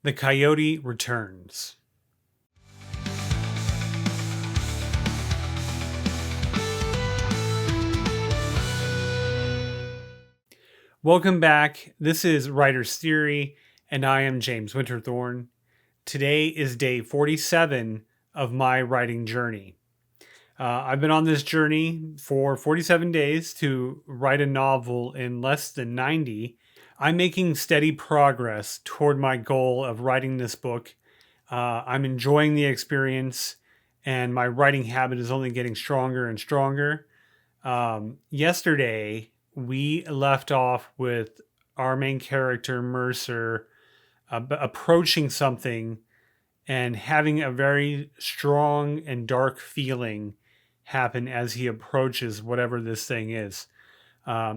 The Coyote returns. Welcome back. This is Writer's Theory, and I am James Winterthorn. Today is day 47 of my writing journey. I've been on this journey for 47 days to write a novel in less than 90. I'm making steady progress toward my goal of writing this book. I'm enjoying the experience, and my writing habit is only getting stronger and stronger. Yesterday, we left off with our main character, Mercer, approaching something and having a very strong and dark feeling happen as he approaches whatever this thing is.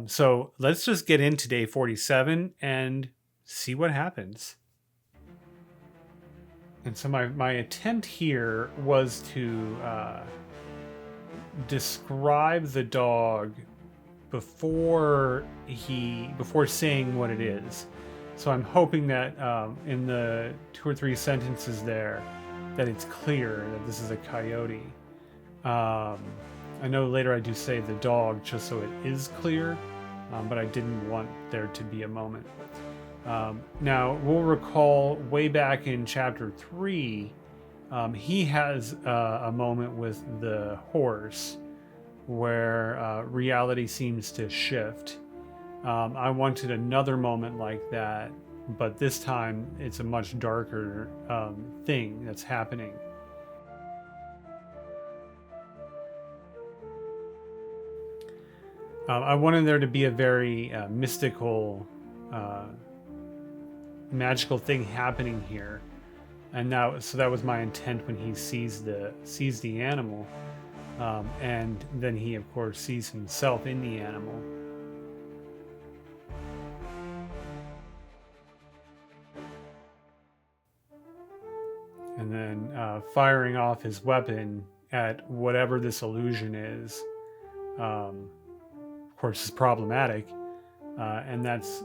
So let's just get into day 47 and see what happens. And so my attempt here was to describe the dog before saying what it is. So I'm hoping that in the 2 or 3 sentences there that it's clear that this is a coyote. I know later I do say the dog just so it is clear, but I didn't want there to be a moment. Now we'll recall way back in chapter 3, he has a moment with the horse where reality seems to shift. I wanted another moment like that, but this time it's a much darker thing that's happening. I wanted there to be a very mystical, magical thing happening here, and so that was my intent when he sees the animal. And then he, of course, sees himself in the animal. And then firing off his weapon at whatever this illusion is, of course, is problematic. And that's...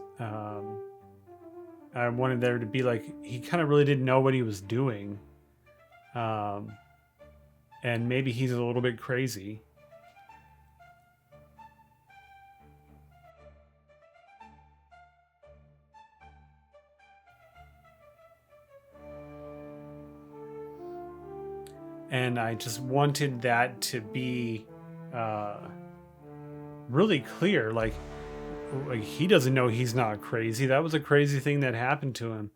I wanted there to be like, he kind of really didn't know what he was doing. And maybe he's a little bit crazy. And I just wanted that to be really clear. Like he doesn't know he's not crazy. That was a crazy thing that happened to him.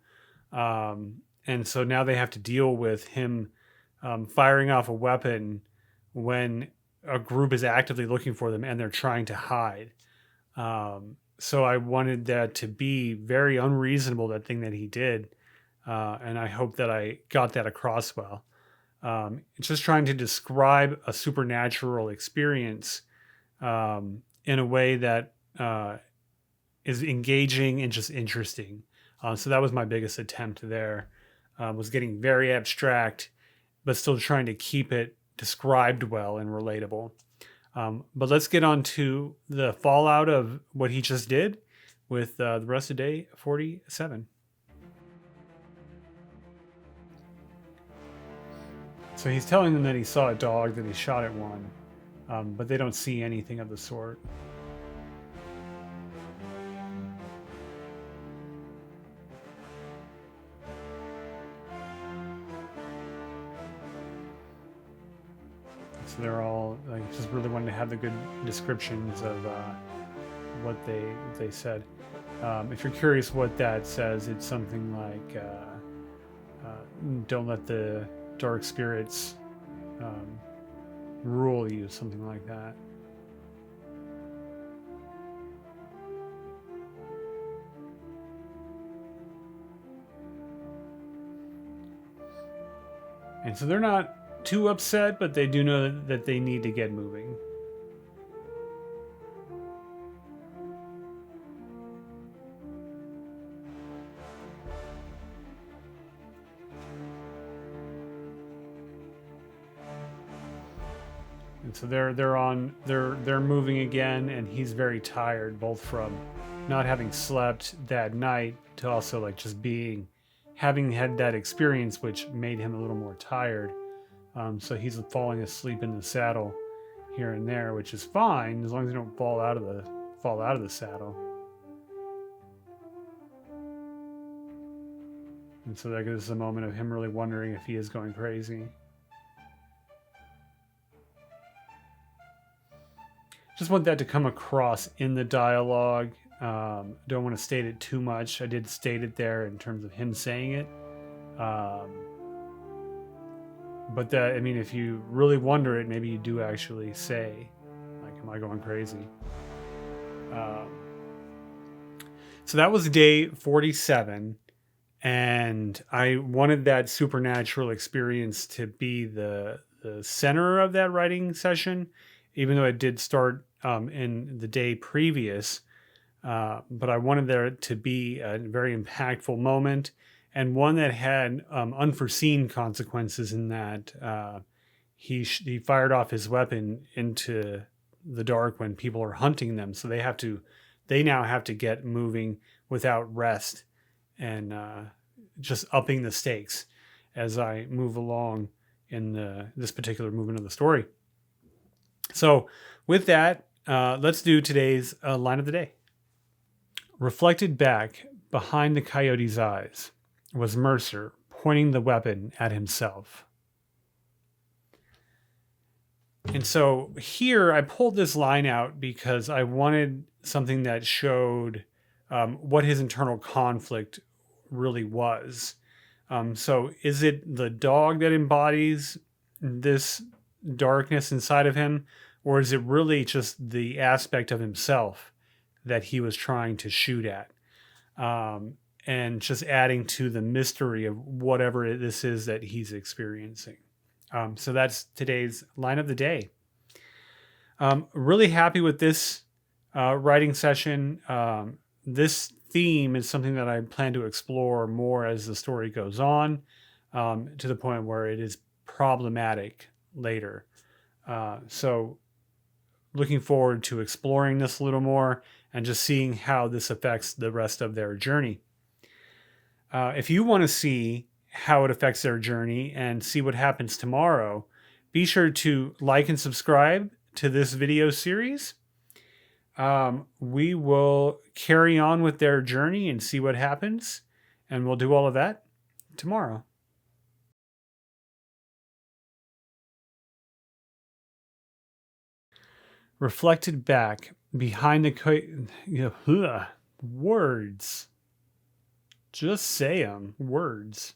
And so now they have to deal with him firing off a weapon when a group is actively looking for them and they're trying to hide. So I wanted that to be very unreasonable, that thing that he did. And I hope that I got that across well. It's just trying to describe a supernatural experience in a way that is engaging and just interesting. So that was my biggest attempt there, was getting very abstract, but still trying to keep it described well and relatable. But let's get on to the fallout of what he just did with the rest of day 47. So he's telling them that he saw a dog, that he shot at one, but they don't see anything of the sort. So they're all like just really wanting to have the good descriptions of what they said. If you're curious what that says, it's something like don't let the dark spirits rule you, something like that. And so they're not too upset, but they do know that they need to get moving. And so they're moving again, and he's very tired, both from not having slept that night to also like just being having had that experience, which made him a little more tired. So he's falling asleep in the saddle here and there, which is fine as long as you don't fall out of the saddle. And so that gives us a moment of him really wondering if he is going crazy. Just want that to come across in the dialogue. Don't want to state it too much. I did state it there in terms of him saying it. But that, I mean, if you really wonder it, maybe you do actually say, like, am I going crazy? So that was day 47. And I wanted that supernatural experience to be the center of that writing session, even though it did start in the day previous. But I wanted there to be a very impactful moment, and one that had unforeseen consequences in that he fired off his weapon into the dark when people are hunting them. So they now have to get moving without rest, and just upping the stakes as I move along in this particular movement of the story. So with that, let's do today's line of the day. Reflected back behind the coyote's eyes was Mercer, pointing the weapon at himself. And so here I pulled this line out because I wanted something that showed what his internal conflict really was. So is it the dog that embodies this darkness inside of him, or is it really just the aspect of himself that he was trying to shoot at? And just adding to the mystery of whatever this is that he's experiencing. So that's today's line of the day. Really happy with this writing session. This theme is something that I plan to explore more as the story goes on, to the point where it is problematic later. So looking forward to exploring this a little more and just seeing how this affects the rest of their journey. If you want to see how it affects their journey and see what happens tomorrow, be sure to like and subscribe to this video series. We will carry on with their journey and see what happens, and we'll do all of that tomorrow. Reflected back behind the words. Just say them. Words.